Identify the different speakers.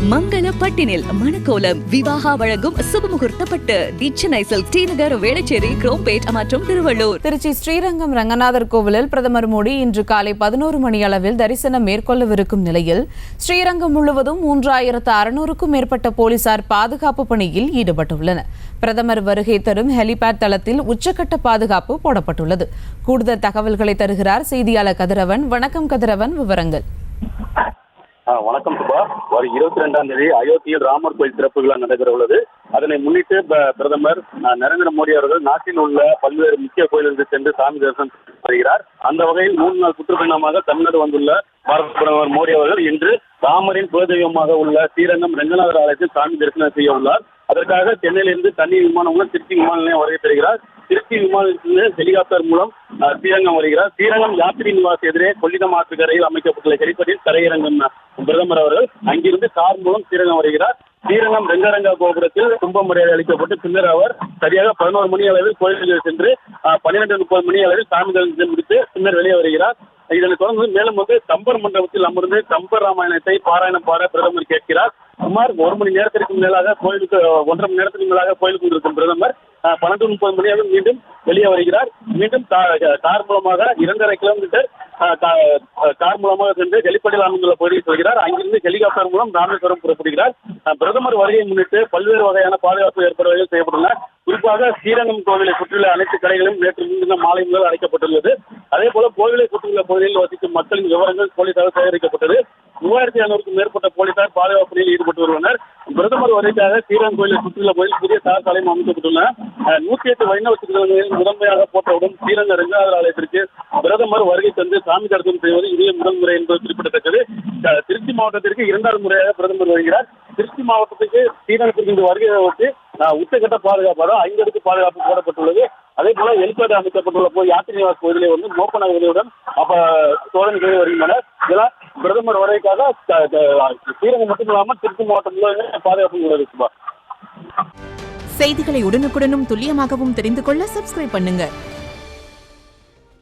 Speaker 1: மங்கள பட்டினில் மணக்கோலம் விவாகா வழங்கும் சுபமுகூர்த்த பட்டு தி Chennai silk D நகர் வேளச்சேரி குரோம்பேட் மற்றும் திருவள்ளூர்.
Speaker 2: திருச்சி ஸ்ரீரங்கம் ரங்கநாதர் கோவிலில் பிரதமர் மோடி இன்று காலை 11 மணி அளவில் தரிசனம் மேற்கொள்ளவிருக்கும் நிலையில் ஸ்ரீரங்கம் முழுவதும் 3600க்கும் மேற்பட்ட போலீசார் பாதுகாப்பு பணியில் ஈடுபட்டுள்ளனர். பிரதமர் வருகை தரும் ஹெலிபேட் தளத்தில் உச்சக்கட்ட பாதுகாப்பு போடப்பட்டுள்ளது. கூடுதல் தகவல்களை தருகிறார் செய்தியாளர் கதிரவன். வணக்கம் கதிரவன், விவரங்கள்.
Speaker 3: வணக்கம் சுபா. வரும் 22ஆம் தேதி அயோத்தியில் ராமர் கோயில் திறப்பு விழா நடைபெற உள்ளது. அதனை முன்னிட்டு பிரதமர் நரேந்திர மோடி அவர்கள் நாட்டில் உள்ள பல்வேறு முக்கிய கோயில்களுக்கு சென்று சாமி தரிசனம் வருகிறார். அந்த வகையில் 3 நாள் சுற்றுப்பயணமாக தமிழ்நாடு வந்துள்ள பாரத பிரதமர் மோடி அவர்கள் இன்று ராமரின் குலதெய்வமாக உள்ள ஸ்ரீரங்கம் ரங்கநாதர் ஆலயத்தில் சாமி தரிசனம் செய்ய உள்ளார். அதற்காக சென்னையிலிருந்து தண்ணீர் விமானம் மூலம் திருச்சி விமான நிலையம் வருகை தருகிறார். திருச்சி விமானத்திலிருந்து ஹெலிகாப்டர் மூலம் ஸ்ரீரங்கம் வருகிறார். ஸ்ரீரங்கம் யாத்திரை நிவாஸ் எதிரே கொள்ளிடம் ஆற்றுக்கரையில் அமைக்கப்பட்டுள்ள ஹெலிபேடில் தரையிறங்கும் பிரதமர் அவர்கள் அங்கிருந்து கார் மூலம் ஸ்ரீரங்கம் வருகிறார். ஸ்ரீரங்கம் ரெங்கரங்கா கோபுரத்தில் கும்ப மரியாதை அளிக்கப்பட்டு பின்னர் அவர் சரியாக 11 மணி அளவில் கோயில்கள் சென்று 12:30 மணி அளவில் சாமி தரிசனம் முடித்து பின்னர் வெளியே வருகிறார். இதனைத் தொடர்ந்து மேலும் கம்பர் மண்டபத்தில் அமர்ந்து கம்பர் ராமாயணத்தை பாராயணம் பாட பிரதமர் கேட்கிறார். சுமார் 1 மணி நேரத்திற்கு மேலாக கோயிலுக்கு 1.5 மணி நேரத்திற்கு மேலாக கோயிலுக்கு இருக்கும் பிரதமர் 12:30 மணியாக மீண்டும் வெளியே வருகிறார். மீண்டும் கார் மூலமாக 2.5 கிலோமீட்டர் கார் மூலமாக சென்று ஹெலிபேடில் அமைந்துள்ள பகுதியில் செல்கிறார். அங்கிருந்து ஹெலிகாப்டர் மூலம் ராமேஸ்வரம் புறப்படுகிறார். பிரதமர் வருகையை முன்னிட்டு பல்வேறு வகையான பாதுகாப்பு ஏற்பாடுகள் செய்யப்பட்டுள்ளன. குறிப்பாக ஸ்ரீரங்கம் கோவிலை சுற்றியுள்ள அனைத்து கடைகளும் நேற்று முன்தினம் மாலை முதல் அடைக்கப்பட்டுள்ளது. அதே போல கோவிலை சுற்றியுள்ள பகுதியில் வசிக்கும் மக்களின் விவரங்கள் போலீசார் சேகரிக்கப்பட்டது. 3600க்கும் மேற்பட்ட போலீசார் பாதுகாப்பு பணியில் ஈடுபட்டு வருகின்றனர். பிரதமர் வருகைக்காக ஸ்ரீரங்கம் கோயிலை சுற்றியுள்ள பகுதியில் புதிய சாலையும் அமைக்கப்பட்டுள்ளன. 108 வைணவ சிறுவர்களில் முதன்மையாக போற்றப்படும் ஸ்ரீரங்கம் ரங்கநாதர் ஆலயத்திற்கு பிரதமர் வருகை தந்து சாமி தரிசனம் செய்வது இதுவே முதல் முறை என்பது குறிப்பிடத்தக்கது. திருச்சி மாவட்டத்திற்கு 2வது முறையாக பிரதமர் வருகிறார். திருச்சி மாவட்டத்துக்கு ஸ்ரீரங்கத்திற்கு இந்த வருகையை ஒட்டி உச்சகட்ட பாதுகாப்பாக 5 அடுக்கு பாதுகாப்பு போடப்பட்டுள்ளது. அதே போல ஹெலிபேட் அமைக்கப்பட்டுள்ள போது யாத்திரை நிவாஸ் கோயிலே மோப்ப நகர்களுடன் சோதனைகள் வருகின்றனர். இதெல்லாம் பிரதமர் வருகைக்காக ஸ்ரீரங்கம் மட்டுமில்லாமல் திருச்சி மாவட்டம் முழுவதும் பாதுகாப்பு உள்ளது.
Speaker 4: செய்திகளை உடனுக்குடனும் துல்லியமாகவும் தெரிந்து கொள்ள சப்ஸ்கிரைப் பண்ணுங்க.